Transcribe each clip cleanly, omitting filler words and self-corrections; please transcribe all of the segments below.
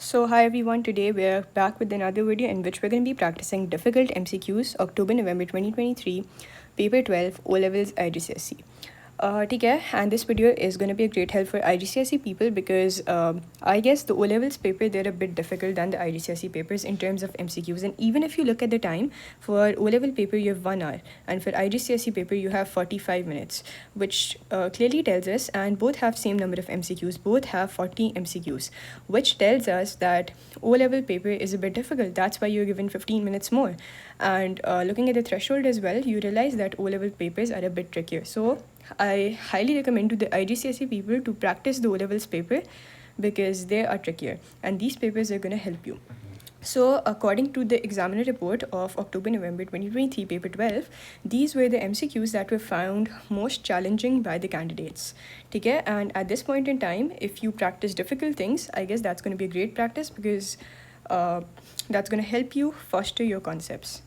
So hi everyone, today we're back with another video in which we're going to be practicing difficult MCQs October-November 2023, paper 12, O-levels IGCSE. ठीक है, and this video is going to be a great help for IGCSE people because I guess the O-levels paper, they're a bit difficult than the IGCSE papers in terms of MCQs. And even if you look at the time, for O-level paper you have 1 hour and for IGCSE paper you have 45 minutes, which clearly tells us, and both have same number of MCQs, both have 40 MCQs, which tells us that O-level paper is a bit difficult. That's why you're given 15 minutes more. And looking at the threshold as well, you realize that O-level papers are a bit trickier. So I highly recommend to the IGCSE people to practice the O-levels paper because they are trickier and these papers are going to help you. So according to the examiner report of October-November 2023, paper 12, these were the MCQs that were found most challenging by the candidates. Okay? And at this point in time, if you practice difficult things, I guess that's going to be a great practice because that's going to help you foster your concepts.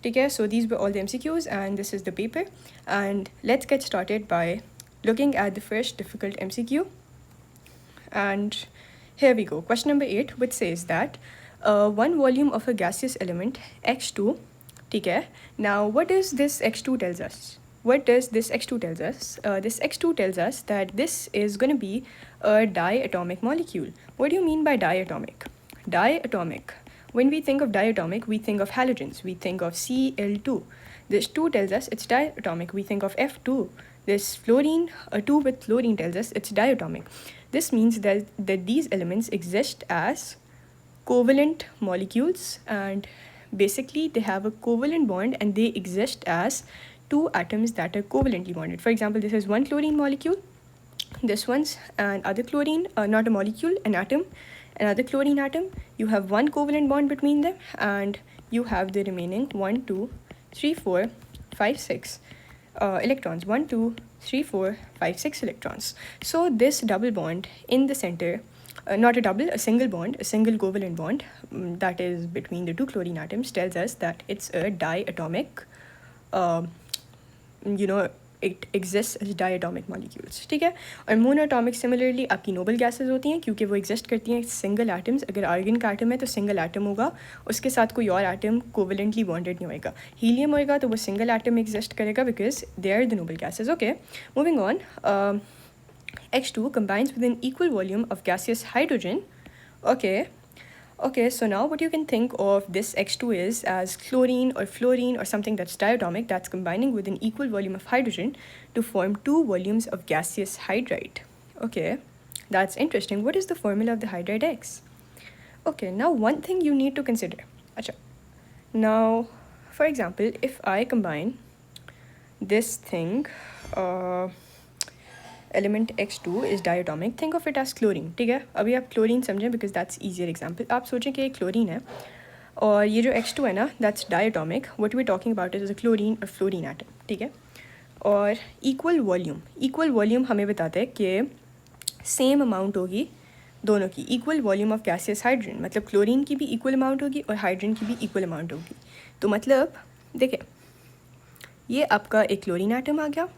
Okay, so these were all the MCQs and this is the paper. And let's get started by looking at the first difficult MCQ. And here we go. Question number 8, which says that one volume of a gaseous element, X2, okay. Now, what does this X2 tells us? What does this X2 tells us? This X2 tells us that this is going to be a diatomic molecule. What do you mean by diatomic? Diatomic. When we think of diatomic, we think of halogens. We think of Cl2. This 2 tells us it's diatomic. We think of F2. This fluorine, a 2 with fluorine tells us it's diatomic. This means that these elements exist as covalent molecules and basically they have a covalent bond and they exist as two atoms that are covalently bonded. For example, this is one chlorine molecule. This one's another chlorine, not a molecule, an atom. Another chlorine atom, you have one covalent bond between them and you have the remaining 1, 2, 3, 4, 5, 6 electrons. 1, 2, 3, 4, 5, 6 electrons. So this double bond in the center, not a double, a single bond, a single covalent bond that is between the two chlorine atoms tells us that it's a diatomic, it exists as diatomic molecules. ठीक है. और monoatomic similarly आपकी noble gases होती हैं क्योंकि वो exist करती हैं सिंगल एटम्स. अगर आर्गन का एटम है तो सिंगल एटम होगा, उसके साथ कोई और एटम कोवेलेंटली बॉन्डेड नहीं होएगा. हीलियम होएगा तो वो सिंगल एटम एग्जिस्ट करेगा because they are the noble gases. Okay, moving on. X2 combines with an equal volume of gaseous hydrogen. Okay, so now what you can think of this X2 is as chlorine or fluorine or something that's diatomic that's combining with an equal volume of hydrogen to form two volumes of gaseous hydride. Okay, that's interesting. What is the formula of the hydride X? Okay, now one thing you need to consider. Achha. Now, for example, if I combine this thing, element X2 is diatomic. Think of it as chlorine. ठीक है, अभी आप chlorine समझें because that's easier example. आप सोचें कि ये chlorine है और ये जो X2 है ना, that's diatomic. What we're talking about is a chlorine or fluorine atom. ठीक है, और equal volume हमें बताता है कि same amount होगी दोनों की. equal volume of gaseous hydrogen मतलब chlorine की भी equal amount होगी और hydrogen की भी equal amount होगी. तो मतलब देखें, ये आपका एक chlorine atom आ गया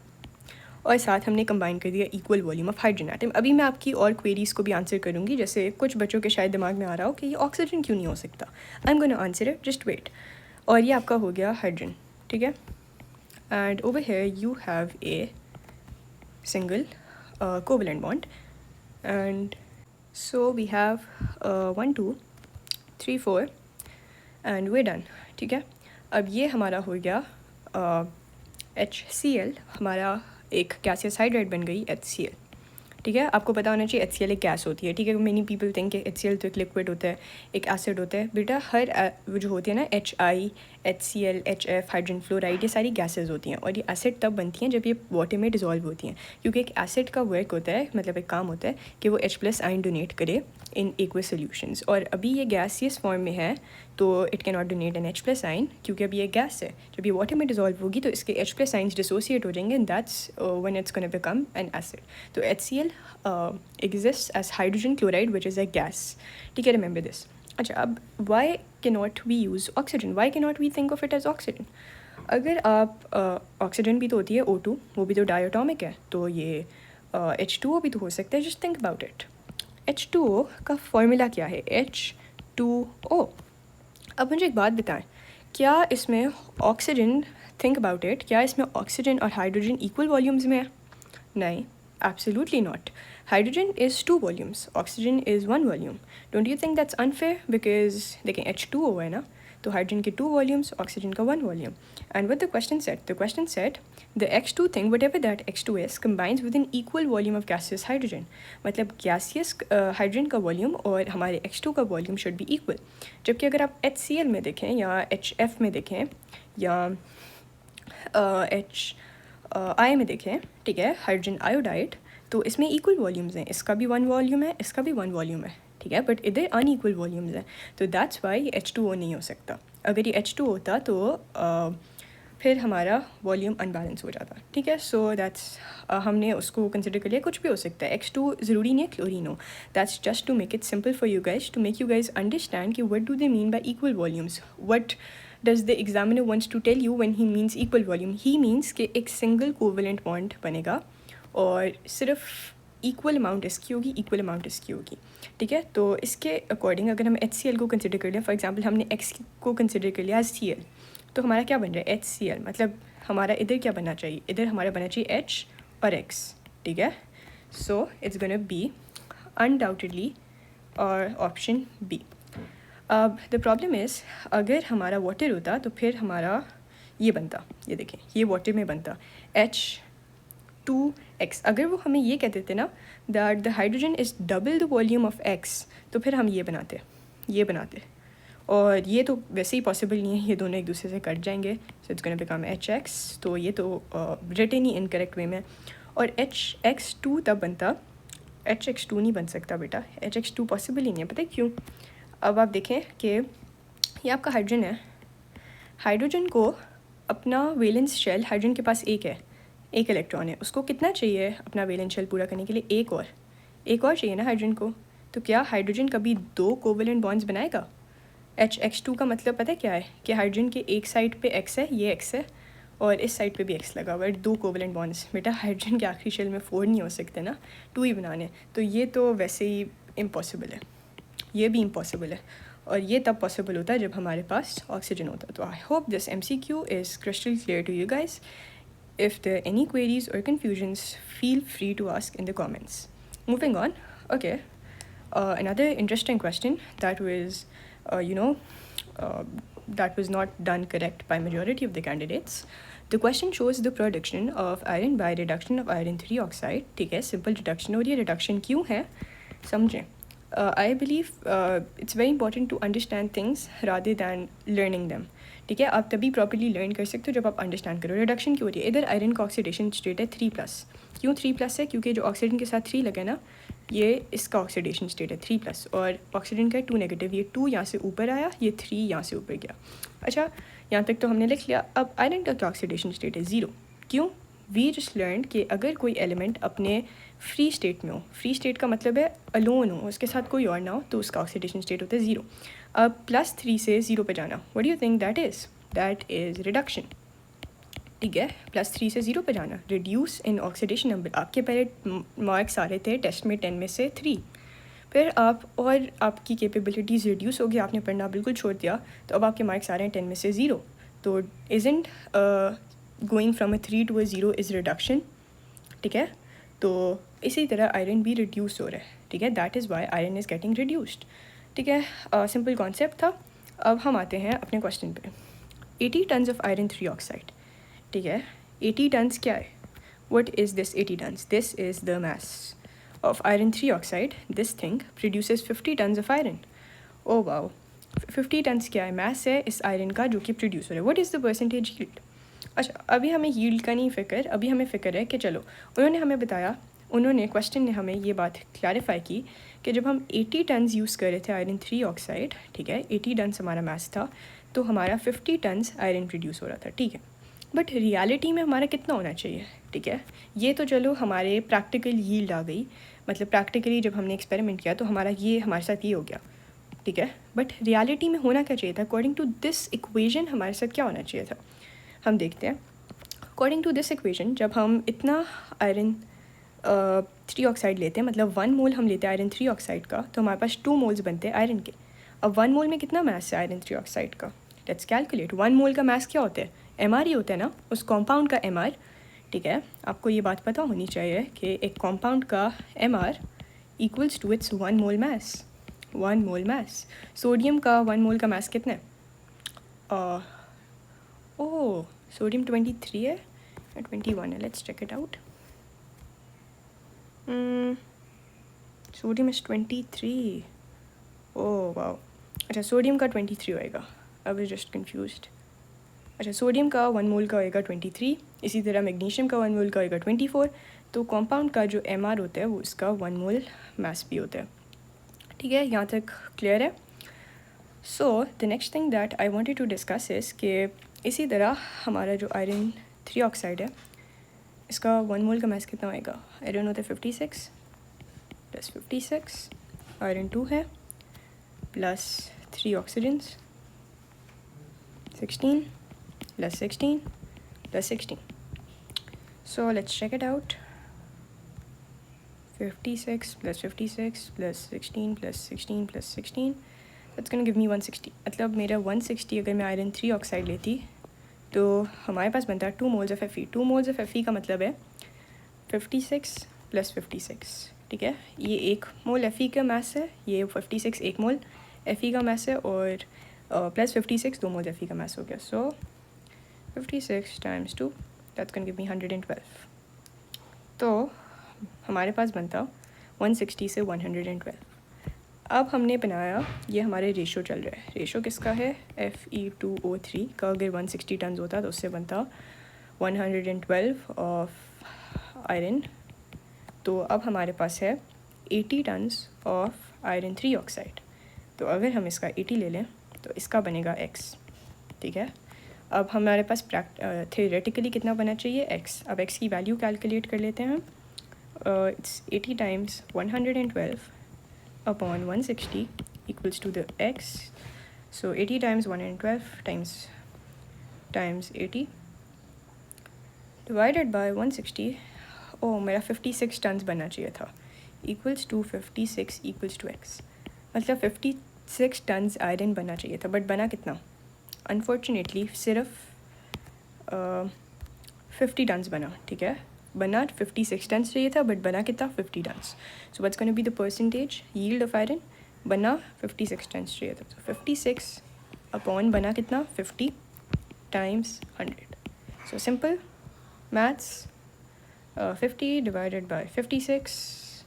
और साथ हमने कंबाइन कर दिया equal volume of hydrogen atom. अभी मैं आपकी और क्वेरीज़ को भी आंसर करूँगी, जैसे कुछ बच्चों के शायद दिमाग में आ रहा हो कि ये ऑक्सीजन क्यों नहीं हो सकता. I am gonna answer it, just wait. और ये आपका हो गया हाइड्रोजन. ठीक है, and over here you have a single covalent bond and so we have 1, 2, 3, 4 and we're done. ठीक है, अब ये हमारा हो गया HCl, हमारा एक गैसियस हाइड्राइड बन गई HCl. ठीक है, आपको पता होना चाहिए HCl एक गैस होती है. ठीक है, मेनी पीपल थिंक HCl तो एक लिक्विड होता है, एक एसिड होता है. बेटा हर वो जो होती है ना HI, HCl, HF, hydrogen fluoride, ये सारी गैसेज होती हैं और ये एसिड तब बनती हैं जब ये वाटर में डिज़ोल्व होती हैं. क्योंकि एक एसिड का वर्क होता है, मतलब एक काम होता है कि वो H+ आयन डोनेट करे इन एक्वस सोल्यूशंस. और अभी ये गैसियस फॉर्म में है तो it can not donate an H+ ion क्योंकि अभी ये गैस है. जब ये वाटर में डिज़ोल्व होगी तो इसके H+ आयन्स डिसोसिएट हो जाएंगे and that's when it's gonna become an acid. तो HCl exists as hydrogen chloride which is a gas. ठीक है, remember this. अच्छा, अब why cannot we use oxygen? Why cannot we think of it as oxygen? अगर आप oxygen भी तो होती है O2, वो भी तो डायटोमिक है, तो ये H2O भी तो हो सकता है. Just think about it. H2O का फॉर्मूला क्या है, H2O। अब मुझे एक बात बताएं, क्या इसमें ऑक्सीजन, थिंक अबाउट इट, क्या इसमें ऑक्सीजन और हाइड्रोजन इक्वल वॉल्यूम्स में है? नहीं, absolutely not. Hydrogen is 2 volumes, oxygen is 1 volume. Don't you think that's unfair? Because देखें H2O है ना, तो हाइड्रोजन के 2 वॉल्यूम्स, ऑक्सीजन का 1 volume. And what the question set the X2 thing, whatever that X2 is, combines with an equal volume of gaseous hydrogen. मतलब gaseous hydrogen का volume और हमारे X2 का वॉल्यूम शुड बी इक्वल। जबकि अगर आप HCl में देखें या HF में देखें या HI में देखें, ठीक है, हाइड्रोजन आयोडाइड, तो इसमें इक्वल वॉल्यूम्स हैं, इसका भी 1 वॉल्यूम है, इसका भी 1 वॉल्यूम है, ठीक है, बट इधर अनइक्वल वॉल्यूम्स हैं, तो दैट्स वाई ये H2O नहीं हो सकता। अगर ये H2 होता तो फिर हमारा वॉल्यूम अनबैलेंस हो जाता, ठीक है। सो दैट्स हमने उसको कंसिडर कर लिया, कुछ भी हो सकता है, X2 ज़रूरी नहीं है क्लोरीन हो। That's just to make it simple for you guys, to make you guys understand कि what do they mean by equal volumes, what does the examiner wants to tell you when he means equal volume. He means कि एक single covalent bond बनेगा और सिर्फ equal amount इसकी होगी, equal amount इसकी होगी, ठीक है। तो इसके अकॉर्डिंग अगर हम HCl को कंसिडर कर लिया, फॉर एग्जाम्पल हमने X को कंसिडर कर लिया एज Cl, तो हमारा क्या बन रहा है HCl, मतलब हमारा इधर क्या बनना चाहिए, इधर हमारा बनना चाहिए H और X, ठीक है। सो इट्स गोना बी अनडाउटेडली और ऑप्शन बी। अब द प्रॉब्लम इज़, अगर हमारा वाटर होता तो फिर हमारा ये बनता, ये देखें, ये वाटर में बनता H2X। अगर वो हमें ये कह देते ना that the hydrogen is double the volume of X, तो फिर हम ये बनाते, और ये तो वैसे ही पॉसिबल नहीं है, ये दोनों एक दूसरे से कट जाएंगे, सो इट्स गोना बिकम HX, तो ये तो रिटन ही इनकरेक्ट वे में। और HX2 तब बनता, HX2 नहीं बन सकता बेटा, HX2 पॉसिबल ही नहीं है, पता है क्यों? अब आप देखें कि ये आपका हाइड्रोजन है, हाइड्रोजन को अपना वैलेंस शेल, हाइड्रोजन के पास एक इलेक्ट्रॉन है, उसको कितना चाहिए अपना वैलेंस शेल पूरा करने के लिए? एक और चाहिए ना हाइड्रोजन को। तो क्या हाइड्रोजन कभी 2 कोवेलेंट बॉन्ड्स बनाएगा? HX2 का मतलब पता है क्या है कि हाइड्रोजन के एक साइड पे X है, ये X है, और इस साइड पे भी X लगा हुआ है, 2 कोवेलेंट बॉन्ड्स। बेटा हाइड्रोजन के आखिरी शेल में 4 नहीं हो सकते ना, 2 ही बनाने, तो ये तो वैसे ही इम्पॉसिबल है, ये भी इम्पॉसिबल है, और ये तब पॉसिबल होता है जब हमारे पास ऑक्सीजन होता है। तो I hope this MCQ is crystal clear to you guys. If there are any queries or confusions, feel free to ask in the comments. Moving on, okay, another interesting question that was, that was not done correct by majority of the candidates. The question shows the production of iron by reduction of iron 3 oxide, ठीक है, simple reduction, और ये reduction क्यों है समझें। I believe it's very important to understand things rather than learning them, ठीक है। आप तभी प्रॉपर्ली लर्न कर सकते हो जब आप अंडरस्टैंड करो। रिडक्शन क्यों हो रही है? इधर आयरन का ऑक्सीडेशन स्टेट है 3+। क्यों 3+ है? क्योंकि जो ऑक्सीजन के साथ 3 लगे ना, ये इसका ऑक्सीडेशन स्टेट है 3+, और ऑक्सीजन का 2 नेगेटिव, ये 2 यहाँ से ऊपर आया, ये 3 यहाँ से ऊपर गया। अच्छा, यहाँ तक तो हमने लिख लिया। अब आयरन का ऑक्सीडेशन स्टेट है 0। क्यों? वी जस्ट लर्न कि अगर कोई एलिमेंट अपने फ्री स्टेट में हो, फ्री स्टेट का मतलब है अलोन हो, उसके साथ कोई और ना हो, तो उसका ऑक्सीडेशन स्टेट होता है 0। अब +3 से 0 पे जाना, what do you think that is? That is reduction, ठीक है। +3 से 0 पे जाना, रिड्यूस इन ऑक्सीडेशन नंबर। आपके पहले मार्क्स आ रहे थे टेस्ट में 10 में से 3, फिर आप और आपकी कैपेबिलिटीज़ रिड्यूस हो गई, आपने पढ़ना बिल्कुल छोड़ दिया, तो अब आपके मार्क्स आ रहे हैं 10 में से 0। तो isn't going from 3 to 0 is reduction, ठीक है। तो इसी तरह आयरन भी रिड्यूस हो रहा है, ठीक है, that is why iron is getting reduced, ठीक है। सिंपल कॉन्सेप्ट था। अब हम आते हैं अपने क्वेश्चन पे। 80 टन्स ऑफ आयरन 3 ऑक्साइड, ठीक है। 80 टन्स क्या है? What is this 80 tons? This is the mass of iron 3 oxide. This thing produces 50 tons of iron. Oh wow, 50 tons क्या है? मास है इस आयरन का जो कि प्रोड्यूस हो रहा है। What is the percentage yield? अच्छा, अभी हमें यील्ड का नहीं फ़िक्र, अभी हमें फ़िक्र है कि चलो उन्होंने हमें बताया, उन्होंने क्वेश्चन ने हमें ये बात क्लैरिफाई की कि जब हम 80 टन्स यूज़ कर रहे थे आयरन 3 ऑक्साइड, ठीक है, 80 टन्स हमारा मास था, तो हमारा 50 टन्स आयरन प्रोड्यूस हो रहा था, ठीक है। बट रियलिटी में हमारा कितना होना चाहिए, ठीक है। ये तो चलो हमारे प्रैक्टिकल यील्ड आ गई, मतलब प्रैक्टिकली जब हमने एक्सपेरिमेंट किया तो हमारा ये हमारे साथ ये हो गया, ठीक है। बट रियलिटी में होना क्या चाहिए था? अकॉर्डिंग टू दिस इक्वेशन हमारे साथ क्या होना चाहिए था? हम देखते हैं। अकॉर्डिंग टू दिस इक्वेशन, जब हम इतना आयरन 3 ऑक्साइड लेते हैं, मतलब 1 मोल हम लेते हैं आयरन 3 ऑक्साइड का, तो हमारे पास 2 मोल्स बनते हैं आयरन के। अब 1 मोल में कितना मास है आयरन 3 ऑक्साइड का? Let's calculate. 1 मोल का मास क्या होता है? MR ही होता है ना, उस कॉम्पाउंड का MR। ठीक है, आपको ये बात पता होनी चाहिए कि एक कॉम्पाउंड का MR equals to its 1 mole mass. 1 mole mass. Sodium का 1 मोल का मास कितना है? ओह, सोडियम 23 है या 21 है? Let's check it out. Sodium is 23। Oh wow, अच्छा सोडियम का 23 होएगा। I was just confused. अच्छा, सोडियम का 1 मोल का होएगा 23, इसी तरह मैग्नीशियम का 1 मोल का होएगा 24। तो कॉम्पाउंड का जो MR होता है वो इसका 1 मोल मास भी होता है। ठीक है, यहाँ तक क्लियर है? So the next thing that I wanted to discuss is कि इसी तरह हमारा जो आयरन 3 ऑक्साइड है, इसका 1 मोल का मास कितना होएगा? आयरन होता है 56 प्लस 56, आयरन 2 है plus 3 oxygens 16 plus 16 plus 16. So let's check it out. 56 plus 56 plus 16 plus 16 plus 16. That's going to give me 160. मतलब मेरा 160 अगर मैं आयरन 3 ऑक्साइड लेती तो हमारे पास बनता है 2 moles of Fe। 2 moles of Fe का मतलब है 56 प्लस 56। ठीक है, ये 1 मोल Fe का मास है, ये 56 1 मोल Fe का मास है, और प्लस 56 2 मोल Fe का मास हो गया। सो 56 times 2, that's going to give me 112. तो हमारे पास बनता 160 से 112। अब हमने बनाया, ये हमारे रेशो चल रहा है। रेशो किसका है? Fe2O3 का अगर 160 टन होता तो उससे बनता 112 ऑफ आयरन। तो अब हमारे पास है 80 टन्स ऑफ आयरन 3 ऑक्साइड। तो अगर हम इसका 80 ले लें तो इसका बनेगा x। ठीक है, अब हमारे पास थ्योरेटिकली कितना बना चाहिए? x। अब x की वैल्यू कैलकुलेट कर लेते हैं हम। It's 80 times 112 upon 160 equals to the x। So 80 times 112 times 80 divided by 160। Oh, मेरा 56 टन्स बनना चाहिए था, equals to 56 equals to x। मतलब 56 टन्स आयरन बनना चाहिए था, बट बना कितना? अनफॉर्चुनेटली सिर्फ 50 टन्स बना। ठीक है, बना 56 टन्स चाहिए था, बट बना कितना? 50 tons. So what's gonna be the percentage yield of iron? बना 56 टन्स चाहिए था, तो 56 अपॉन बना कितना? 50 times 100। So simple maths, 50 divided by 56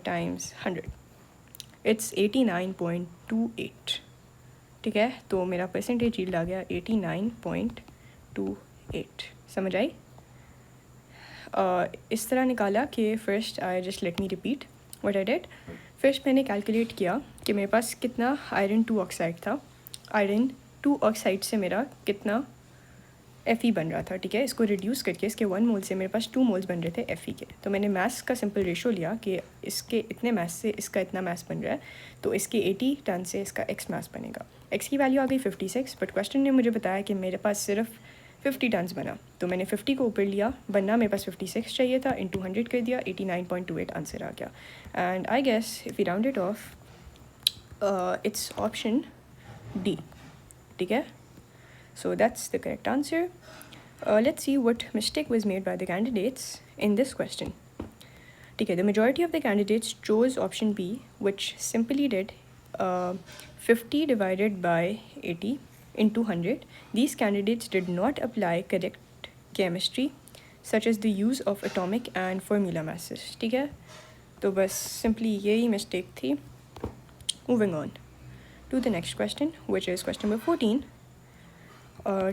times 100, it's 89.28। ठीक है, तो मेरा परसेंटेज यील्ड आ गया 89.28। समझ आई? इस तरह निकाला कि first I just let me repeat what I did. First मैंने कैलकुलेट किया कि मेरे पास कितना आयरन 2 ऑक्साइड था। आयरन 2 ऑक्साइड से मेरा कितना Fe बन रहा था। ठीक है, इसको रिड्यूस करके इसके 1 मोल से मेरे पास 2 मोल्स बन रहे थे Fe के। तो मैंने मास का सिंपल रेशो लिया कि इसके इतने मास से इसका इतना मास बन रहा है, तो इसके 80 टन से इसका x मास बनेगा। x की वैल्यू आ गई 56, बट क्वेश्चन ने मुझे बताया कि मेरे पास सिर्फ 50 टन्स बना, तो मैंने 50 को ऊपर लिया, बनना मेरे पास 56 चाहिए था, इंटू 100 कर दिया, 89.28 आंसर आ गया। And I guess if you round it off, it's option D. ठीक है, so that's the correct answer. Let's see what mistake was made by the candidates in this question. Okay, the majority of the candidates chose option B, which simply did 50 divided by 80 into 100. These candidates did not apply correct chemistry, such as the use of atomic and formula masses. ठीक है, तो बस simply यही mistake थी। Moving on to the next question, which is question number 14.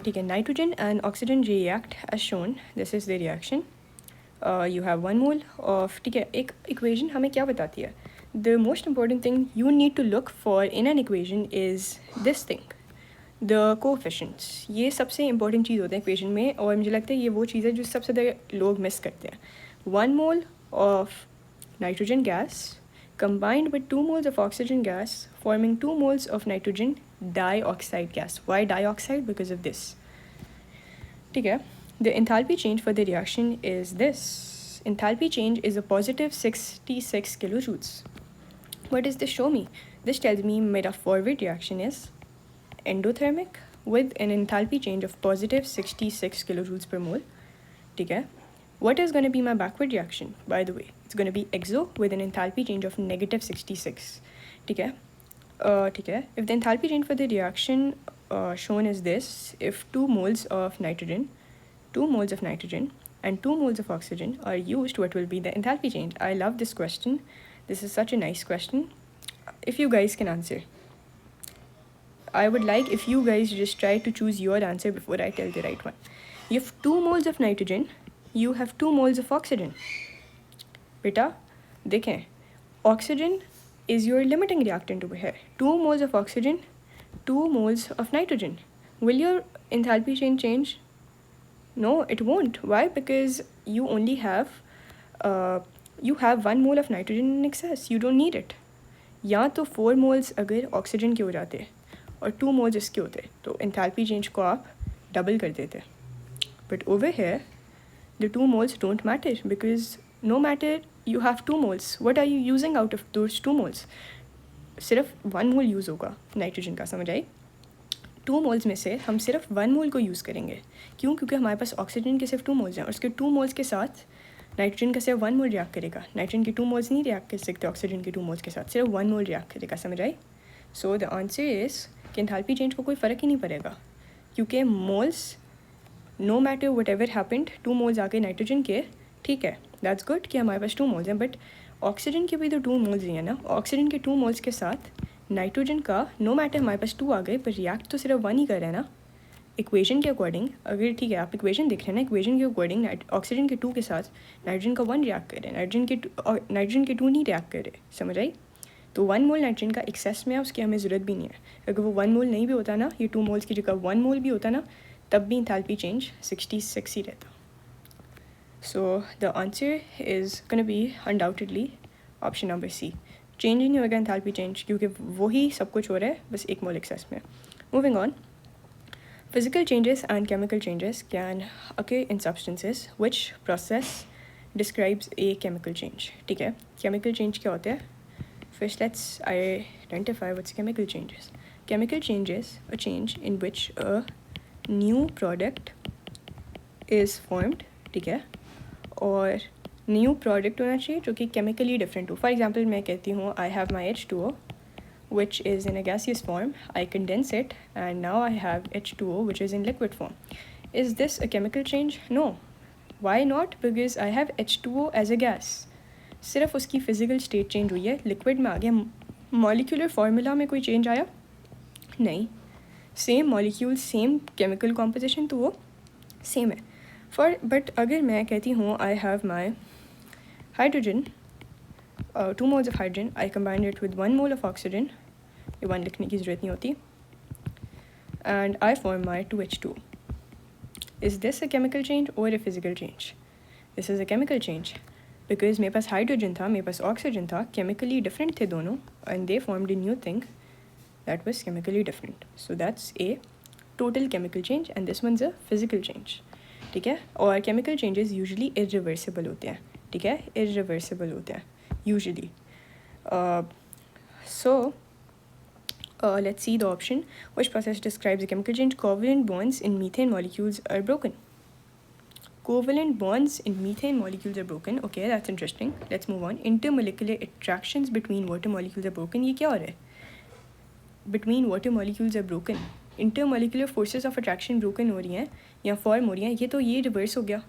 ठीक है, nitrogen and oxygen react as shown, this is the reaction. You have 1 mole of, ठीक है, एक इक्वेशन हमें क्या बताती है? The most important thing you need to look for in an equation is this thing, the coefficients. ये सबसे important चीज़ होता है इक्वेशन में, और मुझे लगता है ये वो चीज़ है जो सबसे ज़्यादा लोग मिस करते हैं। 1 mole of nitrogen gas combined with 2 moles of oxygen gas forming 2 moles of nitrogen dioxide gas. Why dioxide? Because of this. ठीक है, the enthalpy change for the reaction is this. enthalpy change is a positive 66 kilojoules. What does this show me? This tells me my forward reaction is endothermic with an enthalpy change of positive 66 kilojoules per mole. Okay. What is going to be my backward reaction? By the way, it's going to be exo with an enthalpy change of negative 66. Okay. If the enthalpy change for the reaction shown is this, if 2 moles of nitrogen and 2 moles of oxygen are used, what will be the enthalpy change? I love this question. This is such a nice question. If you guys can answer, I would like if you guys just try to choose your answer before I tell the right one. You have 2 moles of nitrogen, you have 2 moles of oxygen. Beta, देखें, oxygen is your limiting reactant over here. 2 moles of oxygen, 2 moles of nitrogen. Will your enthalpy change? No, it won't. Why? Because you only have 1 mole of nitrogen in excess. You don't need it. या तो 4 moles अगर oxygen के हो जाते और 2 moles इसके होते तो enthalpy change को आप डबल कर देते. But over here, the 2 moles don't matter because no matter you have 2 moles, what are you using out of those 2 moles? सिर्फ 1 mole यूज़ होगा नाइट्रोजन का, समझ आई? 2 moles में से हम सिर्फ 1 mole को यूज़ करेंगे. क्यों? क्योंकि हमारे पास ऑक्सीजन के सिर्फ 2 moles हैं और उसके 2 moles के साथ नाइट्रोजन का सिर्फ 1 मोल रिएक्ट करेगा. नाइट्रोजन के 2 मोल्स नहीं रिएक्ट कर सकते ऑक्सीजन के 2 मोल्स के साथ, सिर्फ 1 मोल रिएक्ट करेगा. समझ आई? सो द आंसर इज़ कि एंथैल्पी चेंज को कोई फ़र्क ही नहीं पड़ेगा क्योंकि moles no matter whatever happened 2 moles आ गए नाइट्रोजन के, ठीक है, दैट्स गुड कि हमारे पास 2 मोल्स हैं. बट ऑक्सीजन के भी तो 2 मोल्स ही हैं ना. ऑक्सीजन के 2 मोल्स के साथ नाइट्रोजन का नो मैटर हमारे पास 2 आ गए पर रिएक्ट तो सिर्फ 1 ही कर रहे हैं ना. इक्वेशन के अकॉर्डिंग अगर ठीक है आप इक्वेशन देख रहे हैं ना, इक्वेशन के अकॉर्डिंग ऑक्सीजन के 2 के साथ नाइट्रोजन का 1 रिएक्ट कर रहे हैं, नाइट्रोजन के 2 नहीं रिएक्ट कर रहे. समझ आई? तो 1 मोल नाइट्रोजन का एक्सेस में है, उसकी हमें ज़रूरत भी नहीं है. अगर वो 1 मोल नहीं भी होता ना, ये 2 मोल्स की जगह 1 मोल भी होता ना, तब भी एंथैल्पी चेंज 66 ही रहता. So the answer is gonna be undoubtedly option number C. Change ही नहीं होगा एंथैल्पी चेंज क्योंकि वही सब कुछ हो रहा है बस 1 मोल एक्सेस में. Moving on. Physical changes and chemical changes can occur in substances. Which process describes a chemical change? ठीक है, chemical change क्या होते हैं? First, let's identify what's chemical changes. Chemical change is a change in which a new product is formed. ठीक है, और new product होना चाहिए जो कि chemically different हो. For example, मैं कहती हूँ I have my H2O, which is in a gaseous form. I condense it and now I have H2O which is in liquid form. Is this a chemical change? No. Why not? Because I have H2O as a gas. सिर्फ उसकी physical state change हुई है, liquid में आ गया. Molecular formula में कोई change आया? नहीं. Same molecule, same chemical composition तो वो same है. But अगर मैं कहती हूँ I have my hydrogen, 2 moles of hydrogen, I combine it with 1 mole of oxygen, ये 1 लिखने की ज़रूरत नहीं होती, and I form my 2H2. Is this a chemical change or a physical change? This is a chemical change because मेरे पास hydrogen था, मेरे पास oxygen था, chemically different थे दोनों, and they formed a new thing that was chemically different. So that's a total chemical change and this one's a physical change. ठीक है, और chemical changes usually irreversible होते हैं. ठीक है, irreversible होते हैं usually. Let's see the option. Which process describes a chemical change? Covalent bonds in methane molecules are broken. Covalent bonds in methane molecules are broken. Okay, that's interesting. Let's move on. Intermolecular attractions between water molecules are broken. ये क्या हो रहा है? Between water molecules are broken. Intermolecular forces of attraction broken हो रही हैं या form हो रही हैं. ये reverse हो गया.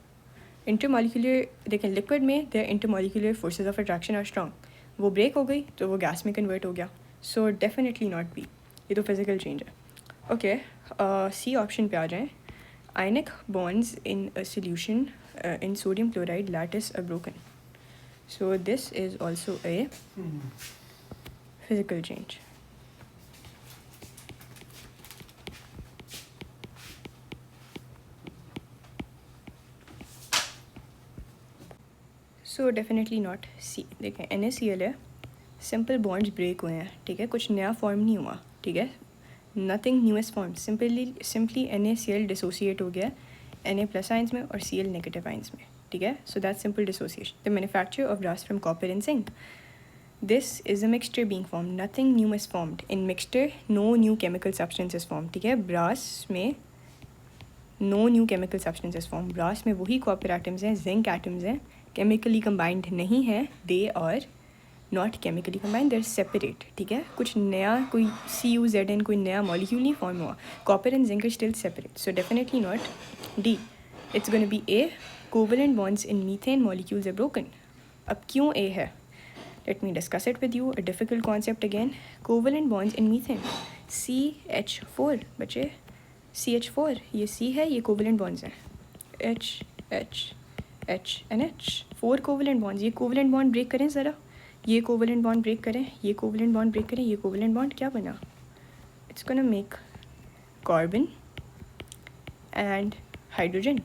Intermolecular, देखें liquid में the intermolecular forces of attraction are strong. वो break हो गई तो वो gas में convert हो गया. So definitely not B. ये तो physical change है. Okay, C option पे आ जाएं. Ionic bonds in a solution in sodium chloride lattice are broken. So this is also a physical change. So definitely not C. देखें NaCl है, simple bonds break हुए हैं, ठीक है, कुछ नया form नहीं हुआ, ठीक है, nothing new is formed. Simply NaCl dissociate हो गया Na+ ions में और Cl negative ions में. ठीक है. So that's simple dissociation. The manufacture of brass from copper and zinc. This is a mixture being formed. Nothing new is formed. In mixture, no new chemical substance is formed. ठीक है. Brass में no new chemical substance is formed. Brass में वही copper atoms हैं, zinc atoms हैं, chemically combined नहीं है. They are not chemically combined. They're separate. ठीक है. कुछ नया कोई CuZn कोई नया molecule नहीं form हुआ. Copper and zinc are still separate. So definitely not D. It's going to be A. Covalent bonds in methane molecules are broken. अब क्यों A है? Let me discuss it with you. A difficult concept again. Covalent bonds in methane. CH4 बच्चे, CH4 ये C है, ये covalent bonds हैं. H H H and H. 4 covalent bonds. ये covalent bond break करें ज़रा. ये covalent bond break करें, ये covalent bond break करें, ये covalent bond क्या बना? It's gonna make carbon and hydrogen.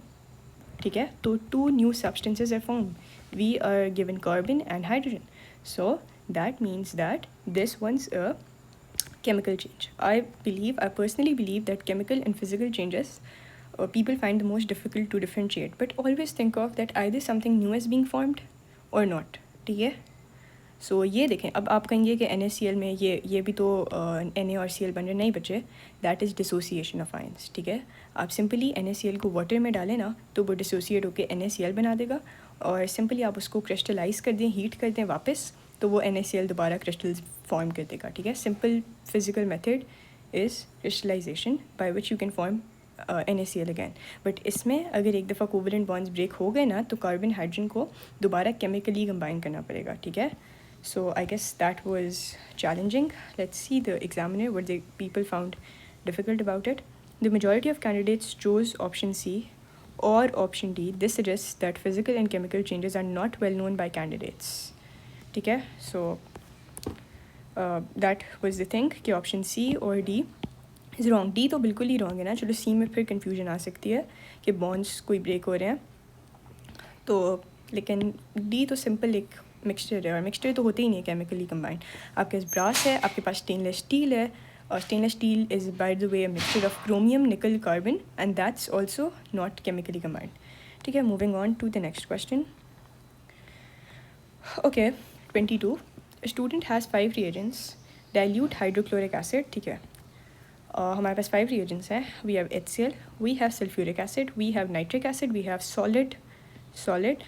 ठीक है. तो 2 new substances are formed. We are given carbon and hydrogen. So that means that this one's a chemical change. I personally believe that chemical and physical changes people find the most difficult to differentiate. But always think of that either something new is being formed or not. ठीक है. So ये देखें. अब आप कहेंगे कि NaCl में ये भी तो Na और Cl बन रहे नहीं बच्चे. That is dissociation of ions. ठीक है. आप सिंपली NaCl को वाटर में डालें ना तो वो डिसोसिएट होकर NaCl बना देगा. और सिंपली आप उसको क्रिस्टलाइज कर दें, हीट कर दें वापस, तो वो NaCl दोबारा क्रिस्टल्स फॉर्म कर देगा. ठीक है. Simple physical method is crystallisation by which you can form NaCl again. But इसमें अगर एक दफ़ा कोवलेंट बॉन्ड्स ब्रेक हो गए ना तो कार्बन हाइड्रोजन को दोबारा केमिकली कंबाइन करना पड़ेगा. ठीक है. So I guess that was challenging. Let's see the examiner, what the people found difficult about it. The majority of candidates chose option C or option D. This suggests that physical and chemical changes are not well known by candidates. ठीक है. So that was the thing कि option C or D is wrong. D तो बिल्कुल ही wrong है ना. चलो C में फिर confusion आ सकती है कि bonds कोई break हो रहे हैं तो, लेकिन D तो simple एक मिक्सचर है और मिक्सचर तो होते ही नहीं है केमिकली कंबाइंड. आपके पास ब्रास है, आपके पास स्टेनलेस स्टील है और stainless steel is by the way mixture of chromium, nickel, carbon and that's also not chemically combined. ठीक है. Moving on to the next question. Okay. 22. Student has 5 reagents. Dilute hydrochloric acid. ठीक है. हमारे पास 5 reagents हैं. We have HCl, we have sulphuric acid, we have nitric acid, we have solid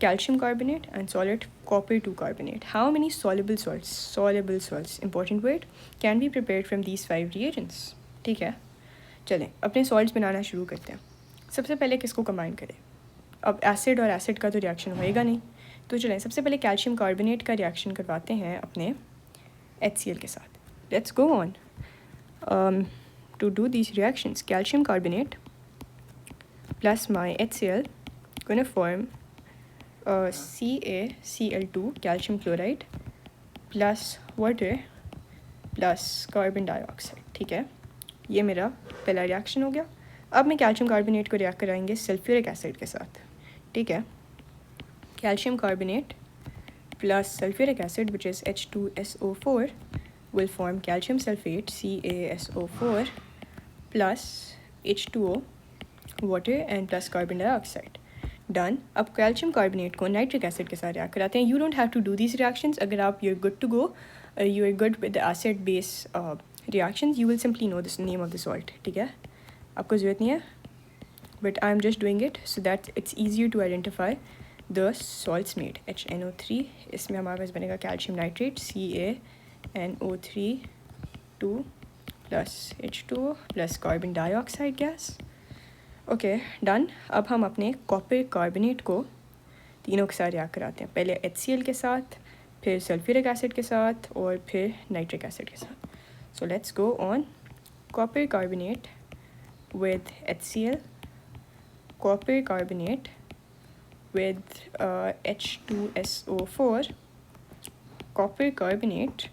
calcium carbonate and solid copper 2 carbonate. How many soluble salts, important word, can be prepared from these 5 reagents? ठीक है. चलें अपने salts बनाना शुरू करते हैं. सबसे पहले किसको कंबाइन करें? अब एसिड और एसिड का तो रिएक्शन होएगा नहीं, तो चलें सबसे पहले कैल्शियम कार्बोनेट का रिएक्शन करवाते हैं अपने HCl के साथ. Let's go on to do these reactions. Calcium carbonate plus my HCl gonna form CaCl2 calcium chloride plus water plus carbon dioxide. ठीक है. ये मेरा पहला रिएक्शन हो गया. अब मैं कैल्शियम कार्बोनेट को रिएक्ट कराएंगे सल्फ्यूरिक एसिड के साथ. ठीक है. Calcium carbonate plus sulphuric acid which is H2SO4 will form calcium sulfate CaSO4 plus H2O water and plus carbon dioxide. Done. अब कैल्शियम कार्बोनेट को नाइट्रिक एसिड के साथ रिएक्ट कराते हैं. You don't have to do this reactions. अगर आप you are good to go, you are good with the acid base reactions, you will simply know this name of the salt. ठीक है. आपको ज़रूरत नहीं है, but I am just doing it so that it's easier to identify the salts made. HNO3. इसमें हमारे पास बनेगा calcium nitrate CaNO3 2 plus H2O plus carbon dioxide gas. Okay. Done. अब हम अपने कॉपर कार्बोनेट को तीनों के साथ रिएक्ट कराते हैं. पहले HCl के साथ, फिर सल्फ्यूरिक एसिड के साथ और फिर नाइट्रिक एसिड के साथ. So let's go on. Copper carbonate with HCl, copper carbonate with H2SO4, copper carbonate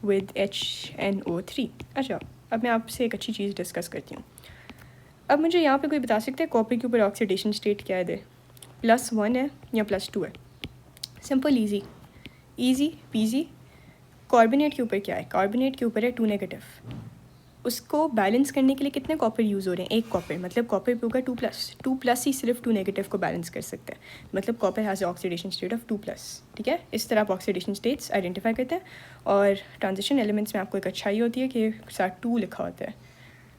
with HNO3. अच्छा, अब मैं आपसे एक अच्छी चीज़ डिस्कस करती हूँ. अब मुझे यहाँ पे कोई बता सकते हैं कॉपर के ऊपर ऑक्सीडेशन स्टेट क्या है? +1 है या +2 है? Simple, easy PG. कार्बोनेट के ऊपर क्या है? कार्बोनेट के ऊपर है 2 नेगेटिव. उसको बैलेंस करने के लिए कितने कॉपर यूज़ हो रहे हैं, एक कॉपर, मतलब कॉपर पे होगा 2+, ही सिर्फ 2 नेगेटिव को बैलेंस कर सकता है, मतलब copper has oxidation state of 2+, ठीक है। इस तरह आप ऑक्सीडेशन स्टेट्स आइडेंटिफाई करते हैं। और ट्रांजिशन एलिमेंट्स में आपको एक अच्छाई होती है कि साथ 2 लिखा होता है,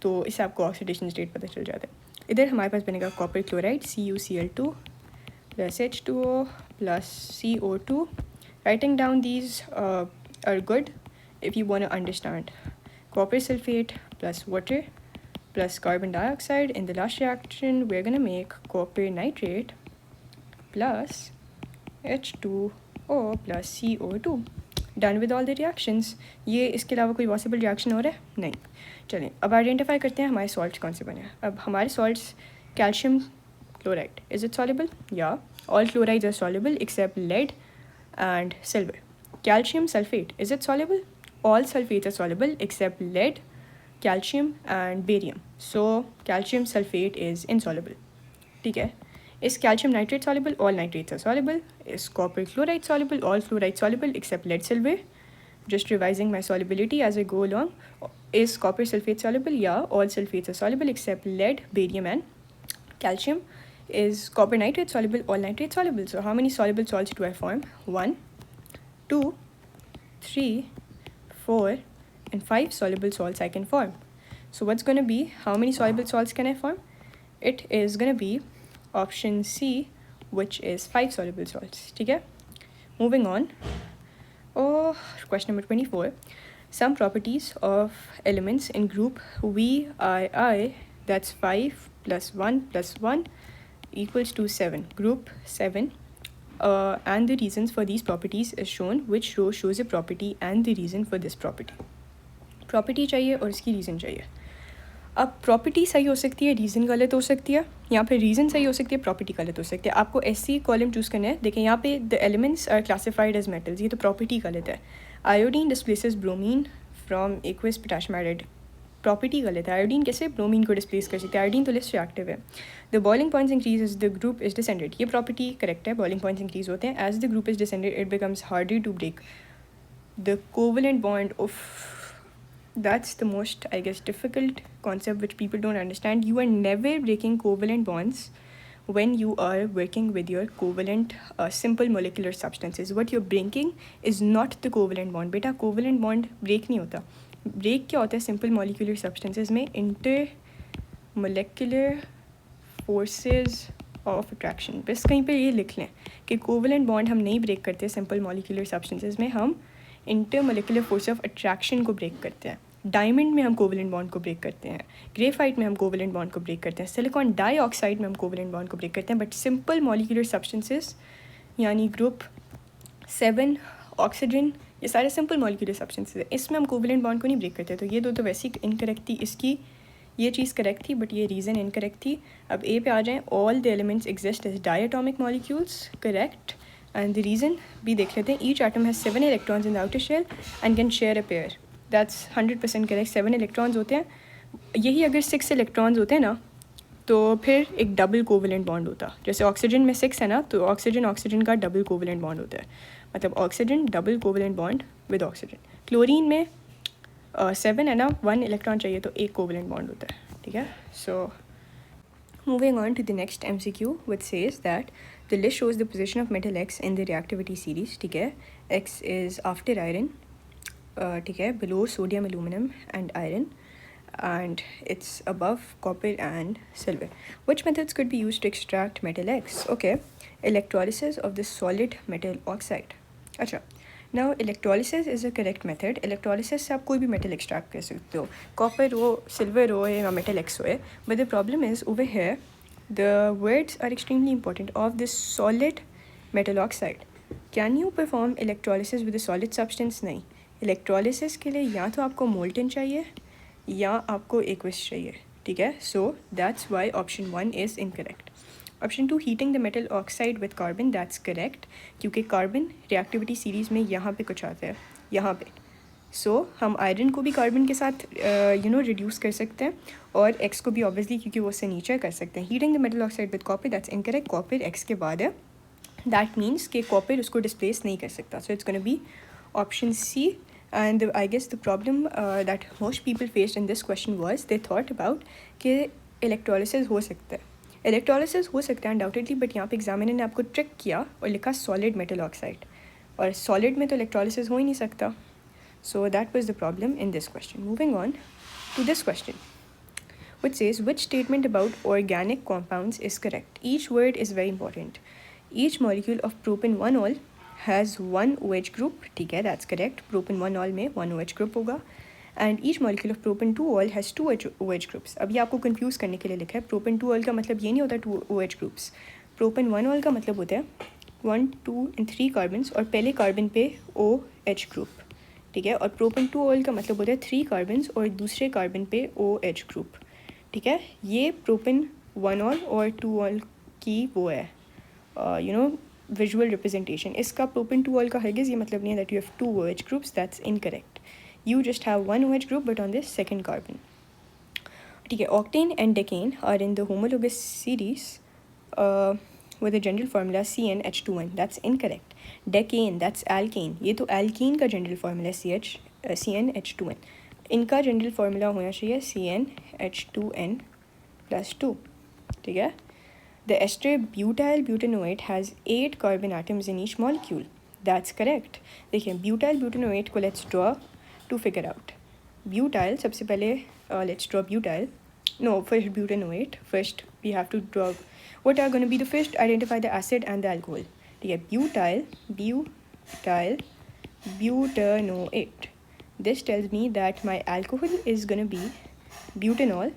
तो इससे आपको ऑक्सीडेशन स्टेट पता चल जाता है। इधर हमारे पास बनेगा copper chloride CuCl2 plus H2O plus CO2. Writing down these are good if you want to understand. Copper sulfate plus water plus carbon dioxide. In the last reaction, we're going to make copper nitrate plus H2O plus CO2. Done with all the reactions. ये इसके अलावा कोई possible reaction हो रहा है? नहीं। चलें अब आइडेंटिफाई करते हैं हमारे सॉल्ट्स कौन से बने हैं। अब हमारे salts calcium chloride, is it soluble? Yeah, all chlorides are soluble except lead and silver. Calcium sulfate, is it soluble? All sulfates are soluble except lead, calcium and barium. So calcium sulfate is insoluble. ठीक है। Is calcium nitrate soluble? All nitrates are soluble. Is copper chloride soluble? All fluorides soluble except lead, silver. Just revising my solubility as I go along. Is copper sulfate soluble? Yeah, all sulfates are soluble except lead, barium and calcium. Is copper nitrate soluble? All nitrates soluble. So how many soluble salts do I form? 1, 2, 3, 4 and 5 soluble salts I can form. So what's going to be, how many soluble salts can I form? It is going to be option C, which is 5 soluble salts. ठीक है? Moving on. Question number 24. Some properties of elements in group VII, that's 5 plus 1 plus 1 equals to 7, group 7, and the reasons for these properties is shown. Which row shows a property and the reason for this property? Property चाहिए और इसकी reason चाहिए। अब property सही हो सकती है, reason गलत हो सकती है, या फिर रीज़न सही हो सकती है, प्रॉपर्टी गलत हो सकती है। आपको ऐसी कॉलम चूज़ करना है। देखें यहाँ पे the elements are classified as metals, ये तो प्रॉपर्टी गलत है। Iodine displaces bromine from aqueous potassium iodide, property गलत है। आयोडीन कैसे ब्रोमीन को डिस्प्लेस कर सकते हैं? आयोडीन तो लेस रिएक्टिव है। The boiling points increase as the group is descended, ये प्रॉपर्टी करेक्ट है। बॉइलिंग पॉइंट्स इंक्रीज होते हैं as the group is descended, it becomes harder to break the covalent bond of, that's the most, I guess, difficult concept which people don't understand. You are never breaking covalent bonds when you are working with your covalent simple molecular substances. What you're breaking is not the covalent bond. बेटा covalent bond break नहीं होता। break क्या होता है simple molecular substances में? intermolecular forces of attraction। बस कहीं पे ये लिख लें कि covalent bond हम नहीं break करते simple molecular substances में, हम इंटरमोलिकुलर फोर्स ऑफ अट्रैक्शन को ब्रेक करते हैं। डायमंड में हम कोवेलेंट बॉन्ड को ब्रेक करते हैं, ग्रेफाइट में हम कोवेलेंट बॉन्ड को ब्रेक करते हैं, सिलिकॉन डाइऑक्साइड में हम कोवेलेंट बॉन्ड को ब्रेक करते हैं। बट सिंपल मॉलिक्यूलर सब्सटेंसेस यानी ग्रुप 7, ऑक्सीजन, ये सारे सिंपल मॉलिक्यूलर सब्सटेंसेस हैं, इसमें हम कोवेलेंट बॉन्ड को नहीं ब्रेक करते। तो ये दो तो वैसी इनकरेक्ट थी, इसकी ये चीज़ करेक्ट थी बट ये रीज़न इनकरेक्ट थी। अब ए पे आ जाएँ। All the elements exist as diatomic molecules, correct. And the reason भी देख लेते हैं। each atom has 7 electrons in the outer shell and can share a pair. That's 100% correct। 7 electrons होते हैं। यही अगर 6 electrons होते हैं ना तो फिर एक डबल कोवेलेंट बॉन्ड होता। जैसे ऑक्सीजन में 6 है ना, तो ऑक्सीजन का डबल कोवेलेंट बॉन्ड होता है, मतलब oxygen double covalent bond with oxygen. Chlorine में 7 है ना, 1 इलेक्ट्रॉन चाहिए तो एक कोवेलेंट बॉन्ड होता है, ठीक है। सो moving on to the next MCQ, which says that the list shows the position of metal X in the reactivity series, ठीक है। X is after iron, ठीक है, below sodium, aluminum and iron, and it's above copper and silver. Which methods could be used to extract metal X? Okay, electrolysis of the solid metal oxide. अच्छा, now electrolysis is a correct method। electrolysis से आप कोई भी metal extract कर सकते हो, copper हो, silver हो या metal X हो। but the problem is over here the words are extremely important of this solid metal oxide। can you perform electrolysis with a solid substance? नहीं। electrolysis के लिए या तो आपको molten चाहिए या आपको aqueous चाहिए, ठीक है। so that's why option 1 is incorrect। Option 2 heating the metal oxide with carbon, that's correct, क्योंकि कार्बन रिएक्टिविटी सीरीज़ में यहाँ पे कुछ आता है, यहाँ पे। सो हम आयरन को भी कार्बन के साथ रिड्यूस कर सकते हैं और एक्स को भी ऑब्वियसली, क्योंकि वो उससे नीचे कर सकते हैं। Heating the metal oxide with copper, that's incorrect, copper X के बाद है, दैट मीन्स कि कॉपर उसको डिस्प्लेस नहीं कर सकता। So it's gonna be option C And I guess the problem that most people faced in this question was they thought about कि electrolysis हो सकता है, electrolysis हो सकता है undoubtedly, but यहाँ पे examiner ने आपको trick किया और लिखा solid metal oxide, और solid में तो electrolysis हो ही नहीं सकता. So that was the problem in this question. Moving on to this question, which says which statement about organic compounds is correct. Each word is very important. Each molecule of propane 1-ol has one OH group. ठीक है, that's correct. Propane 1-ol में one OH group होगा. And each molecule of propane 2-ol has two OH groups. अब ये आपको confuse करने के लिए लिखा है. Propane 2-ol का मतलब ये नहीं होता two OH groups. Propane 1-ol का मतलब होता है 1, 2 and 3 कार्बन्स और पहले कार्बन पे OH ग्रुप. ठीक है, और propane 2-ol का मतलब होता है 3 कार्बन्स और दूसरे कार्बन पे OH ग्रुप. ठीक है, ये प्रोपेन 1-ol और 2-ol की वो है विजुअल रिप्रेजेंटेशन. इसका प्रोपेन 2-ol का हरगिज़ ये मतलब नहीं है that you have to OH groups. That's incorrect. You just have one OH group but on this second carbon. ठीक है, octane and decane are in the homologous series with the general formula CnH2n. That's incorrect. Decane that's alkane. ये तो alkene का general formula CnH2n. इनका general formula होना चाहिए CnH2n + 2. ठीक है. The ester butyl butanoate has 8 carbon atoms in each molecule. That's correct. देखिए, butyl butanoate को let's draw to figure out. Butyl सबसे पहले let's draw butyl. No, first butanoate. First we have to draw what are going to be the first identify the acid and the alcohol. ठीक है, butyl butanoate. This tells me that my alcohol is going to be butanol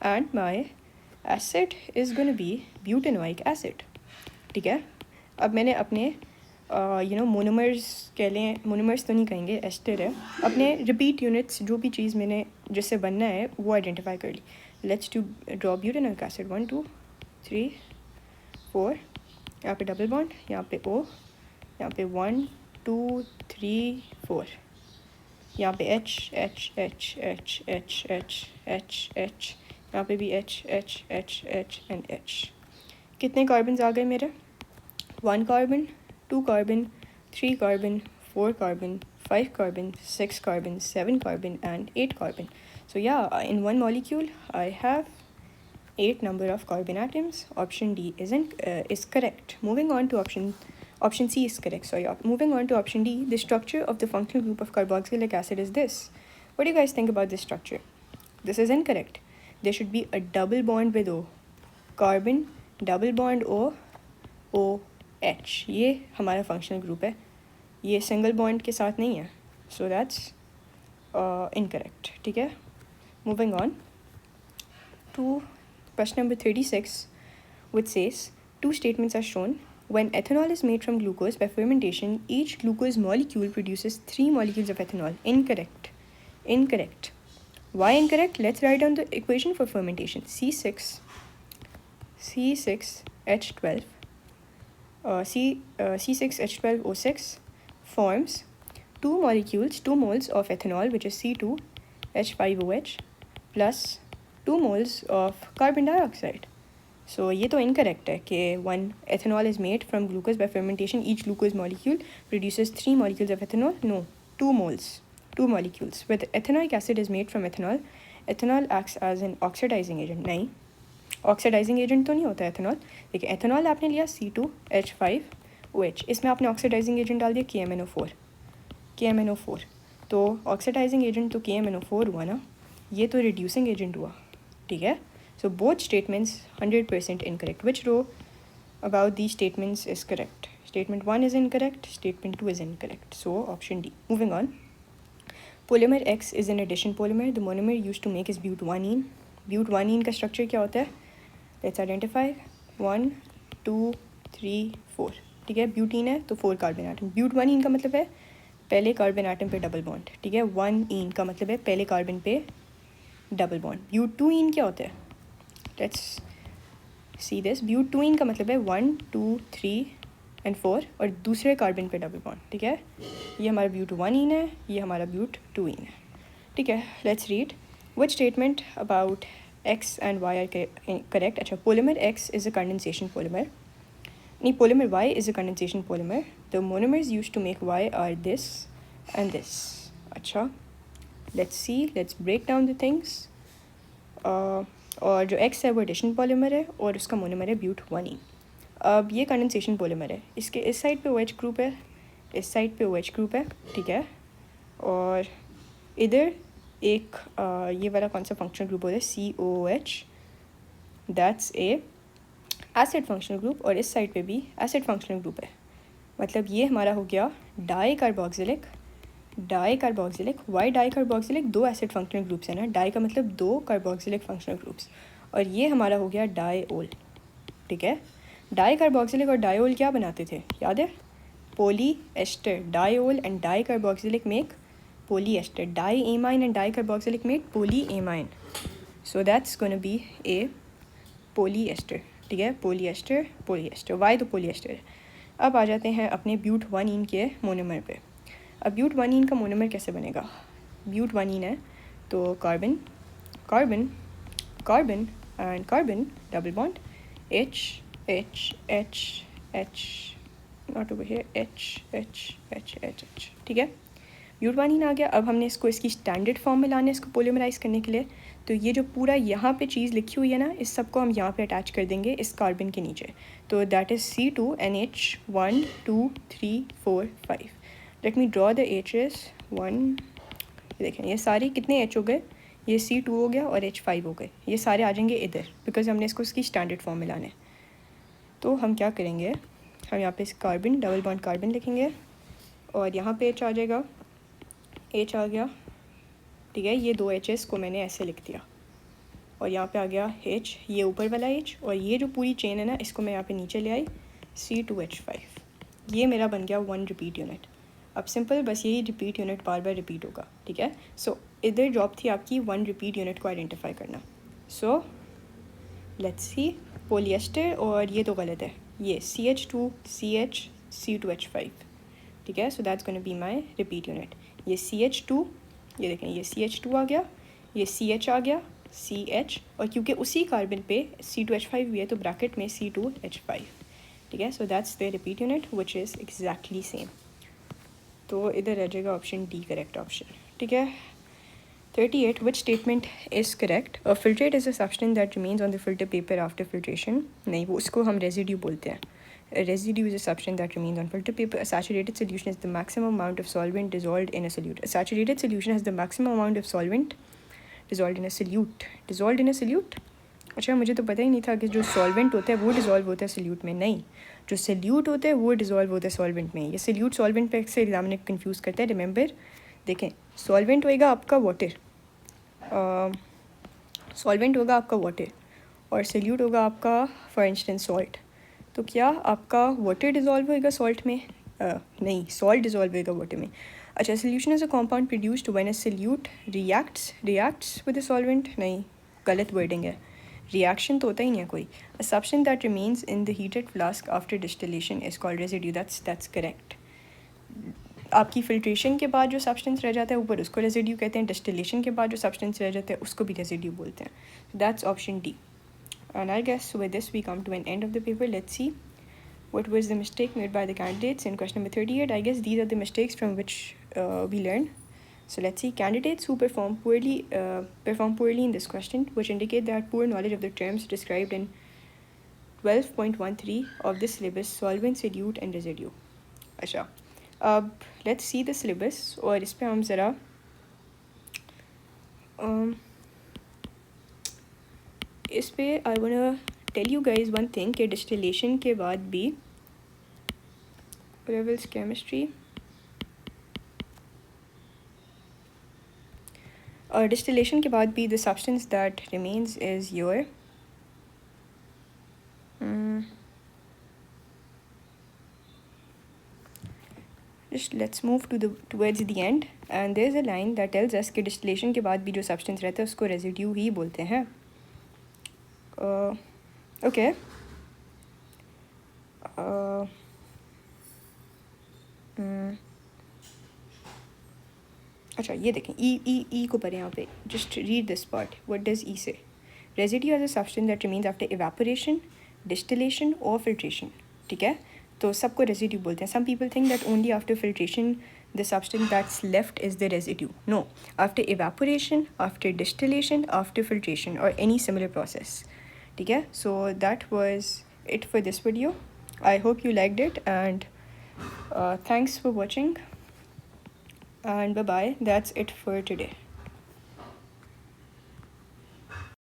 and my acid is going to be butanoic acid. ठीक है, अब मैंने अपने monomers कह लें, monomers तो नहीं कहेंगे, एस्टर है, अपने रिपीट यूनिट्स जो भी चीज़ मैंने जिससे बनना है वो आइडेंटिफाई कर ली. Let's to draw butanoic acid. 1 2 3 4. यहाँ पे डबल बॉन्ड, यहाँ पे O, यहाँ पे 1 2 3 4. यहाँ पे H H H H H H H H, यहाँ पे भी H H H H and H. कितने कार्बन्स आ गए मेरे? 1 carbon, 2 carbon, 3 carbon, 4 carbon, 5 carbon, 6 carbon, 7 carbon and 8 carbon. So yeah, in one molecule I have 8 number of carbon atoms. Option D is correct. Moving on to option C is correct. Sorry. Moving on to option D, the structure of the functional group of carboxylic acid is this. What do you guys think about this structure? This is incorrect. There should be a double bond with O. Carbon, double bond O, OH. ये हमारा functional group है. ये single bond के साथ नहीं है. So that's incorrect. ठीक है. Moving on to question number 36, which says two statements are shown. When ethanol is made from glucose by fermentation, each glucose molecule produces 3 molecules of ethanol. Incorrect. Incorrect. Why incorrect? Let's write down the equation for fermentation. C6H12 C6H12O6 forms 2 moles of ethanol, which is C2H5OH, plus 2 moles of carbon dioxide. So ये तो incorrect है कि when ethanol is made from glucose by fermentation, each glucose molecule produces 3 molecules of ethanol. No, 2 moles, 2 molecules. When ethanoic acid is made from ethanol, ethanol acts as an oxidizing agent. नहीं, oxidizing agent तो नहीं होता ethanol. देखिए, ethanol आपने लिया C2H5OH, इसमें आपने oxidizing agent डाल दिया KMNO4. तो oxidizing agent तो KMNO4 हुआ ना, ये तो reducing agent हुआ. ठीक है. So both statements 100% incorrect. Which row about these statements is correct? Statement 1 is incorrect. Statement 2 is incorrect. So option D. Moving on. Polymer X is an addition polymer. The monomer used to make is but1ene. But1ene का structure क्या होता है? Let's identify. 1 2 3 4. ठीक है, butene है तो 4 carbon atom. but1ene का मतलब है पहले कार्बन आटम पे डबल बॉन्ड. ठीक है, 1ene का मतलब है पहले कार्बन पे डबल बॉन्ड. but2ene क्या होता है? Let's see this. but2ene का मतलब है 1 2 3 and 4 और दूसरे कार्बन पे डबल बॉन्ड. ठीक है, ये हमारा but1ene है, ये हमारा but2ene है. ठीक है, let's read. Which statement about X and Y are correct? अच्छा, polymer X is a condensation polymer. नहीं, polymer Y is a condensation polymer. The monomers used to make Y are this. And this. अच्छा, let's see, let's break down the things. और जो X है वो addition polymer है और उसका monomer है ब्यूट 1E. अब ये कंडेंसेशन पॉलीमर है. इसके इस साइड पे OH ग्रुप है, इस साइड पे OH ग्रुप है, ठीक है. और इधर एक ये वाला कौन सा फंक्शनल ग्रुप होता है, COOH, that's a acid functional group. और इस साइड पे भी एसिड फंक्शनल ग्रुप है. मतलब ये हमारा हो गया dicarboxylic. Why dicarboxylic, दो एसिड फंक्शनल ग्रुप्स है ना. डाई का मतलब दो कार्बोक्सिलिक फंक्शनल ग्रुप्स. और ये हमारा हो गया डाईओल, ठीक है. डाई कार्बोक्सिलिक और डाईओल क्या बनाते थे, याद है? Polyester. Diol and dicarboxylic make polyester. Diamine and dicarboxylic make polyamine. So that's gonna be a polyester, ठीक है. पोली एस्टर. वाई तो पोली एस्टर है. अब आ जाते हैं अपने ब्यूट 1इन के मोनोमर पे. अब ब्यूट 1इन का मोनोमर कैसे बनेगा? ब्यूट 1इन है तो carbon carbon carbon and carbon double bond H H H H not over here H H H H H, ठीक है. ब्यूट 1इन आ गया. अब हमने इसको इसकी स्टैंडर्ड फॉर्म में लाना है इसको पोलीमराइज़ करने के लिए. तो ये जो पूरा यहाँ पे चीज़ लिखी हुई है ना, इस सब को हम यहाँ पे अटैच कर देंगे इस कार्बन के नीचे. तो that is C2NH 1 2 3 4 5. Let me draw the H's 1. देखें ये सारी कितने H हो गए, ये C2 हो गया और H5 हो गए. ये सारे आ जाएंगे इधर बिकॉज हमने इसको इसकी स्टैंडर्ड फॉर्म में लाना है. तो हम क्या करेंगे, हम यहाँ पे इस कार्बन डबल बॉन्ड कार्बन लिखेंगे और यहाँ पे H आ जाएगा. H आ गया, ठीक है. ये दो H's को मैंने ऐसे लिख दिया और यहाँ पे आ गया H, ये ऊपर वाला H. और ये जो पूरी चेन है ना, इसको मैं यहाँ पे नीचे ले आई, C2H5. ये मेरा बन गया 1 रिपीट यूनिट. अब सिंपल बस यही रिपीट यूनिट बार बार रिपीट होगा, ठीक है. सो इधर जॉब थी आपकी 1 रिपीट यूनिट को आइडेंटिफाई करना. सो लेट्स सी, पोलिएस्टर, और ये तो गलत है, ये CH2 CH C2H5, ठीक है. सो that's gonna be my repeat unit. ये CH2, ये देखें ये CH2 आ गया, ये CH आ गया, CH, और क्योंकि उसी कार्बन पे C2H5 भी है तो ब्रैकेट में C2H5, ठीक है. So that's the repeat unit which is exactly same. तो इधर रह जाएगा ऑप्शन डी करेक्ट ऑप्शन, ठीक है. 38. Which statement is correct? A filtrate is a substance that remains on the filter paper after filtration. नहीं, वो उसको हम residue बोलते हैं. A residue is a substance that remains on filter paper. A saturated solution has the maximum amount of solvent dissolved in a solute. A saturated solution has the maximum amount of solvent dissolved in a solute. Dissolved in a solute? अच्छा, मुझे तो पता ही नहीं था कि जो solvent होता है वो डिज़ोल्व होता है सल्यूट में. नहीं, जो सल्यूट होता है वो डिज़ोल्व होता है सॉल्वेंट में. ये सल्यूट सॉल्वेंट पे अक्सर एग्जामिनर कन्फ्यूज़ करता है. रिमेंबर, देखें, सॉल्वेंट होएगा आपका वाटर, सॉल्वेंट होगा आपका वाटर, और सल्यूट होगा आपका फॉर इंस्टेंस सॉल्ट. तो क्या आपका वाटर डिज़ोल्व होएगा सॉल्ट में? नहीं, सॉल्ट डिज़ोल्व होएगा वाटर में. अच्छा, solution is a compound produced when a solute reacts with a solvent. नहीं, गलत वर्डिंग है. रिएक्शन तो होता ही नहीं है कोई. अ substance that remains in the heated flask after distillation is called residue. That's correct. आपकी फिल्ट्रेशन के बाद जो सब्सटेंस रह जाता है ऊपर, उसको रेजिड्यू कहते हैं. डिस्टिलेशन के बाद जो सब्सटेंस रह जाता है उसको भी रेजिड्यू बोलते हैं. That's option D. And I guess with this we come to an end of the paper. Let's see what was the mistake made by the candidates in question number 38. I guess these are the mistakes from which we learn. So let's see. Candidates who perform poorly in this question, which indicate that poor knowledge of the terms described in 12.13 of the syllabus, solvent, solute and residue. अच्छा, अब let's see the syllabus. और इस पे हम ज़रा इस पे I wanna tell you guys one thing कि distillation के बाद भी Revel's chemistry, और distillation के बाद भी the substance that remains is your just let's move towards the end, and there's a line that tells us कि distillation के बाद भी जो substance रहता है उसको residue ही बोलते हैं. Okay. अच्छा, ये देखें, ई को पढ़ें यहाँ पे. Just read this part. What does he say? Residue as a substance that remains after evaporation, distillation और फिल्ट्रेशन, ठीक है. तो सबको रेजिड्यू बोलते हैं. Some people think that only after filtration the substance that's left is the residue. No, after evaporation, after distillation, after filtration, or any similar process. Okay, so that was it for this video. I hope you liked it, and thanks for watching, and bye bye. That's it for today.